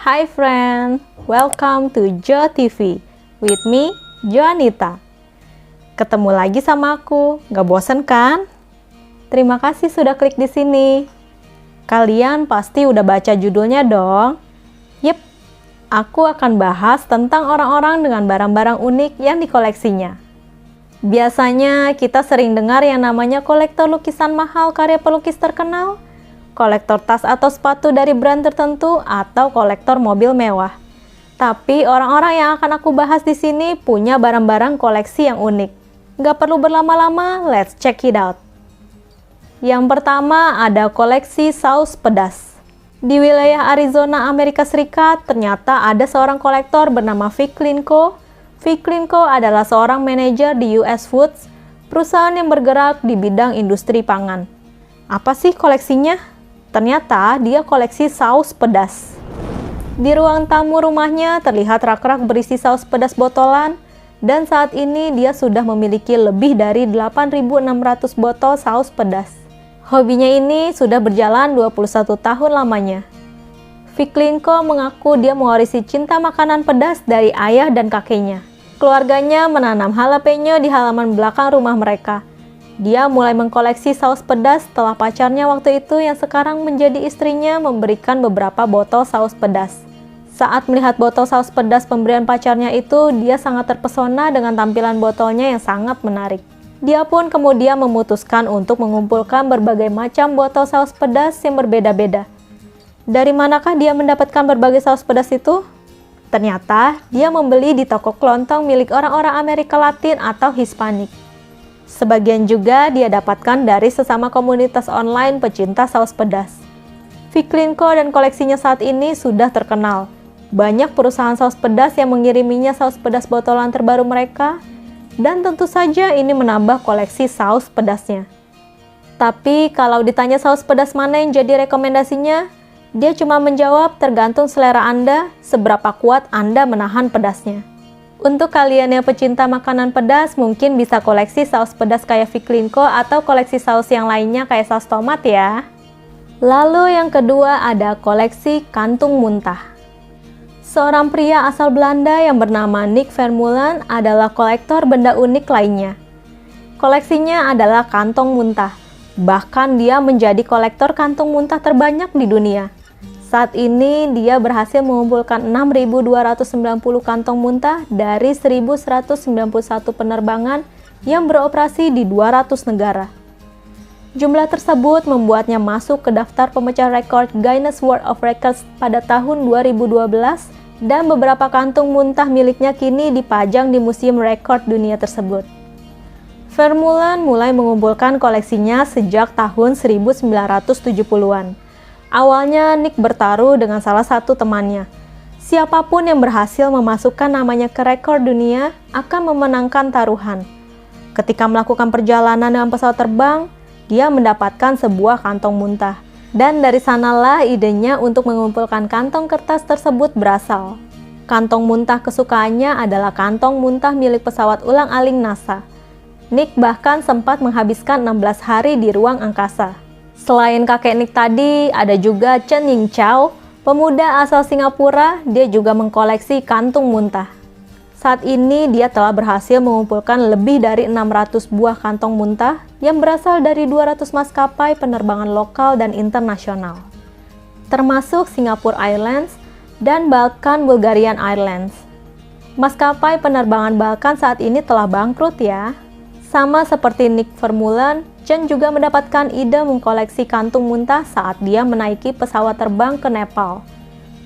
Hi friend, welcome to Jo TV with me, Joanita. Ketemu lagi sama aku, gak bosen kan? Terima kasih sudah klik di sini. Kalian pasti udah baca judulnya dong. Yep, aku akan bahas tentang orang-orang dengan barang-barang unik yang dikoleksinya. Biasanya kita sering dengar yang namanya kolektor lukisan mahal karya pelukis terkenal, kolektor tas atau sepatu dari brand tertentu, atau kolektor mobil mewah. Tapi orang-orang yang akan aku bahas di sini punya barang-barang koleksi yang unik. Nggak perlu berlama-lama, let's check it out. Yang pertama ada koleksi saus pedas. Di wilayah Arizona, Amerika Serikat, ternyata ada seorang kolektor bernama Vic Klinko. Vic Klinko adalah seorang manajer di US Foods, perusahaan yang bergerak di bidang industri pangan. Apa sih koleksinya? Ternyata dia koleksi saus pedas. Di ruang tamu rumahnya terlihat rak-rak berisi saus pedas botolan, dan saat ini dia sudah memiliki lebih dari 8.600 botol saus pedas. Hobinya ini sudah berjalan 21 tahun lamanya. Vic Klinko mengaku dia mewarisi cinta makanan pedas dari ayah dan kakeknya. Keluarganya menanam jalapeno di halaman belakang rumah mereka. Dia mulai mengkoleksi saus pedas setelah pacarnya waktu itu yang sekarang menjadi istrinya memberikan beberapa botol saus pedas. Saat melihat botol saus pedas pemberian pacarnya itu, dia sangat terpesona dengan tampilan botolnya yang sangat menarik. Dia pun kemudian memutuskan untuk mengumpulkan berbagai macam botol saus pedas yang berbeda-beda. Dari manakah dia mendapatkan berbagai saus pedas itu? Ternyata dia membeli di toko kelontong milik orang-orang Amerika Latin atau Hispanik. Sebagian juga dia dapatkan dari sesama komunitas online pecinta saus pedas. Vic Klinko dan koleksinya saat ini sudah terkenal. Banyak perusahaan saus pedas yang mengiriminya saus pedas botolan terbaru mereka, dan tentu saja ini menambah koleksi saus pedasnya. Tapi kalau ditanya saus pedas mana yang jadi rekomendasinya, dia cuma menjawab tergantung selera Anda, seberapa kuat Anda menahan pedasnya. Untuk kalian yang pecinta makanan pedas, mungkin bisa koleksi saus pedas kayak Vic Klinko atau koleksi saus yang lainnya kayak saus tomat ya. Lalu yang kedua ada koleksi kantung muntah. Seorang pria asal Belanda yang bernama Nick Vermeulen adalah kolektor benda unik lainnya. Koleksinya adalah kantong muntah. Bahkan dia menjadi kolektor kantung muntah terbanyak di dunia. Saat ini dia berhasil mengumpulkan 6.290 kantong muntah dari 1.191 penerbangan yang beroperasi di 200 negara. Jumlah tersebut membuatnya masuk ke daftar pemecah rekor Guinness World of Records pada tahun 2012, dan beberapa kantung muntah miliknya kini dipajang di Museum Rekor Dunia tersebut. Vermeulen mulai mengumpulkan koleksinya sejak tahun 1970-an. Awalnya Nick bertaruh dengan salah satu temannya. Siapapun yang berhasil memasukkan namanya ke rekor dunia akan memenangkan taruhan. Ketika melakukan perjalanan dengan pesawat terbang, dia mendapatkan sebuah kantong muntah. Dan dari sanalah idenya untuk mengumpulkan kantong kertas tersebut berasal. Kantong muntah kesukaannya adalah kantong muntah milik pesawat ulang-alik NASA. Nick bahkan sempat menghabiskan 16 hari di ruang angkasa. Selain kakek Nick tadi, ada juga Chen Ying Chow, pemuda asal Singapura. Dia juga mengkoleksi kantung muntah. Saat ini dia telah berhasil mengumpulkan lebih dari 600 buah kantong muntah yang berasal dari 200 maskapai penerbangan lokal dan internasional, termasuk Singapore Airlines dan Balkan Bulgarian Airlines. Maskapai penerbangan Balkan saat ini telah bangkrut ya. Sama seperti Nick Vermeulen, Chen juga mendapatkan ide mengkoleksi kantung muntah saat dia menaiki pesawat terbang ke Nepal.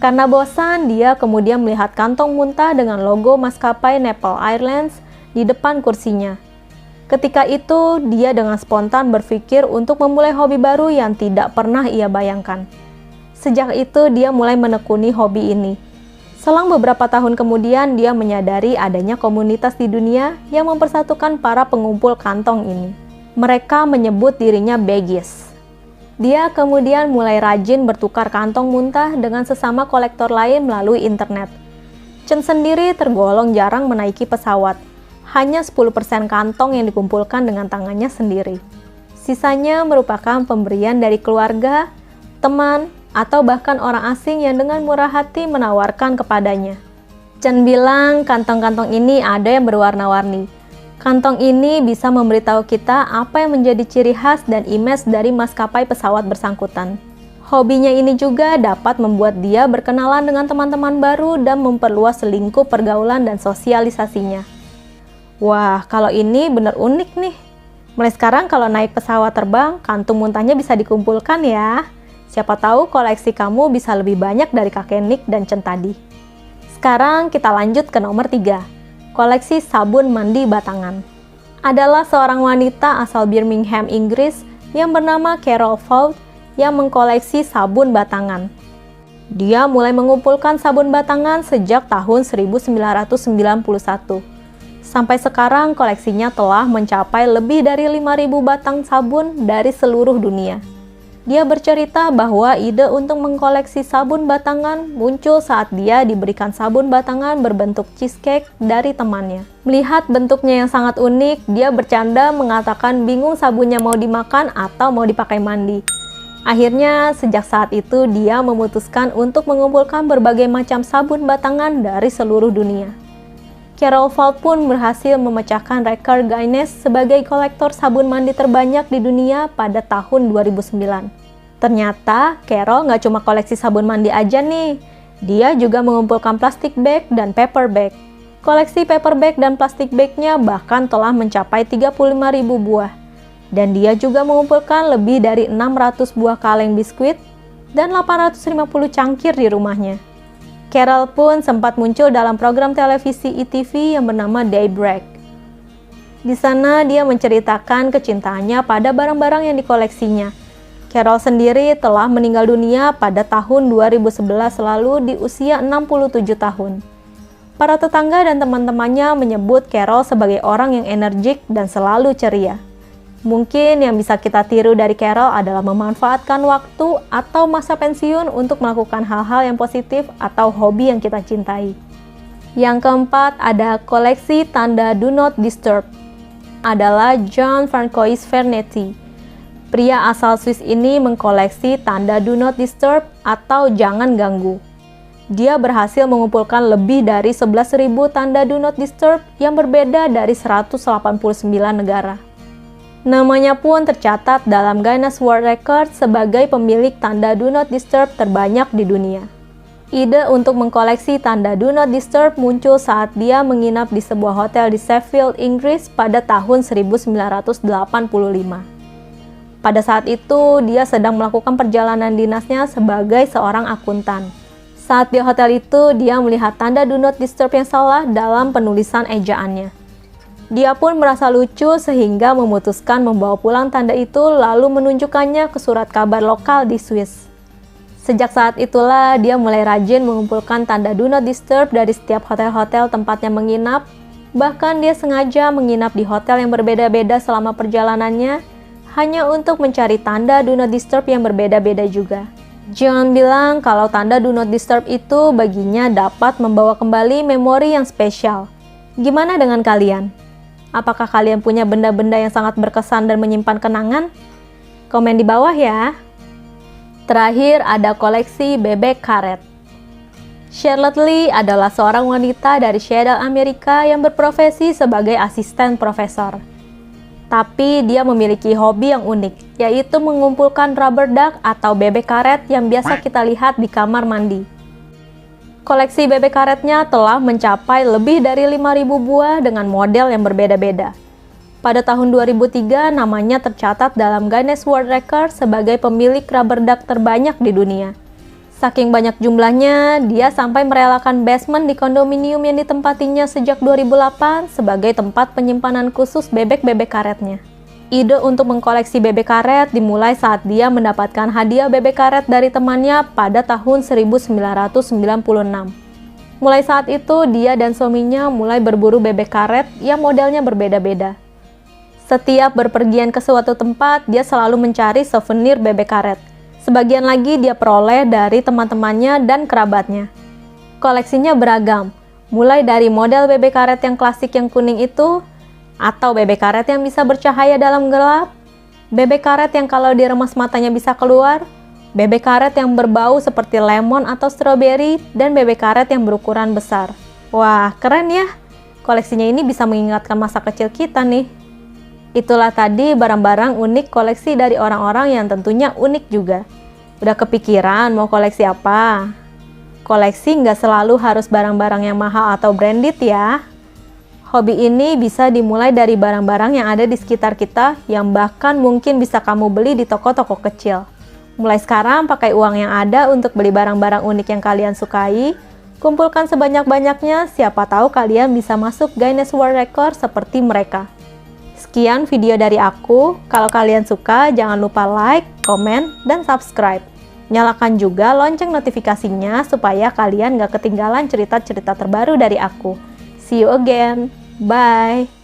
Karena bosan, dia kemudian melihat kantong muntah dengan logo maskapai Nepal Airlines di depan kursinya. Ketika itu, dia dengan spontan berpikir untuk memulai hobi baru yang tidak pernah ia bayangkan. Sejak itu, dia mulai menekuni hobi ini. Selang beberapa tahun kemudian, dia menyadari adanya komunitas di dunia yang mempersatukan para pengumpul kantong ini. Mereka menyebut dirinya Baggies. Dia kemudian mulai rajin bertukar kantong muntah dengan sesama kolektor lain melalui internet. Chen sendiri tergolong jarang menaiki pesawat. Hanya 10% kantong yang dikumpulkan dengan tangannya sendiri. Sisanya merupakan pemberian dari keluarga, teman, atau bahkan orang asing yang dengan murah hati menawarkan kepadanya. Chen bilang kantong-kantong ini ada yang berwarna-warni. Kantong ini bisa memberitahu kita apa yang menjadi ciri khas dan image dari maskapai pesawat bersangkutan. Hobinya ini juga dapat membuat dia berkenalan dengan teman-teman baru dan memperluas lingkup pergaulan dan sosialisasinya. Wah, kalau ini benar unik nih. Mulai sekarang kalau naik pesawat terbang, kantung muntahnya bisa dikumpulkan ya. Siapa tahu koleksi kamu bisa lebih banyak dari kakek Nick dan Chen tadi. Sekarang kita lanjut ke nomor 3. Koleksi sabun mandi batangan. Adalah seorang wanita asal Birmingham, Inggris yang bernama Carol Fout yang mengkoleksi sabun batangan. Dia mulai mengumpulkan sabun batangan sejak tahun 1991. Sampai sekarang koleksinya telah mencapai lebih dari 5.000 batang sabun dari seluruh dunia. Dia bercerita bahwa ide untuk mengkoleksi sabun batangan muncul saat dia diberikan sabun batangan berbentuk cheesecake dari temannya. Melihat bentuknya yang sangat unik, dia bercanda mengatakan bingung sabunnya mau dimakan atau mau dipakai mandi. Akhirnya, sejak saat itu dia memutuskan untuk mengumpulkan berbagai macam sabun batangan dari seluruh dunia. Carol Fout pun berhasil memecahkan rekor Guinness sebagai kolektor sabun mandi terbanyak di dunia pada tahun 2009. Ternyata, Carol nggak cuma koleksi sabun mandi aja nih. Dia juga mengumpulkan plastik bag dan paper bag. Koleksi paper bag dan plastik bagnya bahkan telah mencapai 35.000 buah. Dan dia juga mengumpulkan lebih dari 600 buah kaleng biskuit dan 850 cangkir di rumahnya. Carol pun sempat muncul dalam program televisi ETV yang bernama Daybreak. Di sana dia menceritakan kecintaannya pada barang-barang yang dikoleksinya. Carol sendiri telah meninggal dunia pada tahun 2011 lalu di usia 67 tahun. Para tetangga dan teman-temannya menyebut Carol sebagai orang yang energik dan selalu ceria. Mungkin yang bisa kita tiru dari Carol adalah memanfaatkan waktu atau masa pensiun untuk melakukan hal-hal yang positif atau hobi yang kita cintai. Yang keempat ada koleksi tanda Do Not Disturb. Adalah John Francois Vernetti. Pria asal Swiss ini mengkoleksi tanda Do Not Disturb atau jangan ganggu. Dia berhasil mengumpulkan lebih dari 11.000 tanda Do Not Disturb yang berbeda dari 189 negara. Namanya pun tercatat dalam Guinness World Record sebagai pemilik tanda Do Not Disturb terbanyak di dunia. Ide untuk mengkoleksi tanda Do Not Disturb muncul saat dia menginap di sebuah hotel di Sheffield, Inggris pada tahun 1985. Pada saat itu, dia sedang melakukan perjalanan dinasnya sebagai seorang akuntan. Saat di hotel itu, dia melihat tanda Do Not Disturb yang salah dalam penulisan ejaannya. Dia pun merasa lucu sehingga memutuskan membawa pulang tanda itu lalu menunjukkannya ke surat kabar lokal di Swiss. Sejak saat itulah dia mulai rajin mengumpulkan tanda Do Not Disturb dari setiap hotel-hotel tempatnya menginap. Bahkan dia sengaja menginap di hotel yang berbeda-beda selama perjalanannya hanya untuk mencari tanda Do Not Disturb yang berbeda-beda juga. John bilang kalau tanda Do Not Disturb itu baginya dapat membawa kembali memori yang spesial. Gimana dengan kalian? Apakah kalian punya benda-benda yang sangat berkesan dan menyimpan kenangan? Komen di bawah ya. Terakhir ada koleksi bebek karet. Charlotte Lee adalah seorang wanita dari Seattle, Amerika yang berprofesi sebagai asisten profesor. Tapi dia memiliki hobi yang unik, yaitu mengumpulkan rubber duck atau bebek karet yang biasa kita lihat di kamar mandi. Koleksi bebek karetnya telah mencapai lebih dari 5.000 buah dengan model yang berbeda-beda. Pada tahun 2003, namanya tercatat dalam Guinness World Record sebagai pemilik rubber duck terbanyak di dunia. Saking banyak jumlahnya, dia sampai merelakan basement di kondominium yang ditempatinya sejak 2008 sebagai tempat penyimpanan khusus bebek-bebek karetnya. Ide untuk mengkoleksi bebek karet dimulai saat dia mendapatkan hadiah bebek karet dari temannya pada tahun 1996. Mulai saat itu, dia dan suaminya mulai berburu bebek karet yang modelnya berbeda-beda. Setiap berpergian ke suatu tempat, dia selalu mencari souvenir bebek karet. Sebagian lagi dia peroleh dari teman-temannya dan kerabatnya. Koleksinya beragam, mulai dari model bebek karet yang klasik yang kuning itu, atau bebek karet yang bisa bercahaya dalam gelap, bebek karet yang kalau diremas matanya bisa keluar, bebek karet yang berbau seperti lemon atau stroberi, dan bebek karet yang berukuran besar. Wah, keren ya! Koleksinya ini bisa mengingatkan masa kecil kita nih. Itulah tadi barang-barang unik koleksi dari orang-orang yang tentunya unik juga. Udah kepikiran mau koleksi apa? Koleksi nggak selalu harus barang-barang yang mahal atau branded ya. Hobi ini bisa dimulai dari barang-barang yang ada di sekitar kita yang bahkan mungkin bisa kamu beli di toko-toko kecil. Mulai sekarang pakai uang yang ada untuk beli barang-barang unik yang kalian sukai. Kumpulkan sebanyak-banyaknya, siapa tahu kalian bisa masuk Guinness World Record seperti mereka. Sekian video dari aku. Kalau kalian suka, jangan lupa like, komen, dan subscribe. Nyalakan juga lonceng notifikasinya supaya kalian gak ketinggalan cerita-cerita terbaru dari aku. See you again. Bye.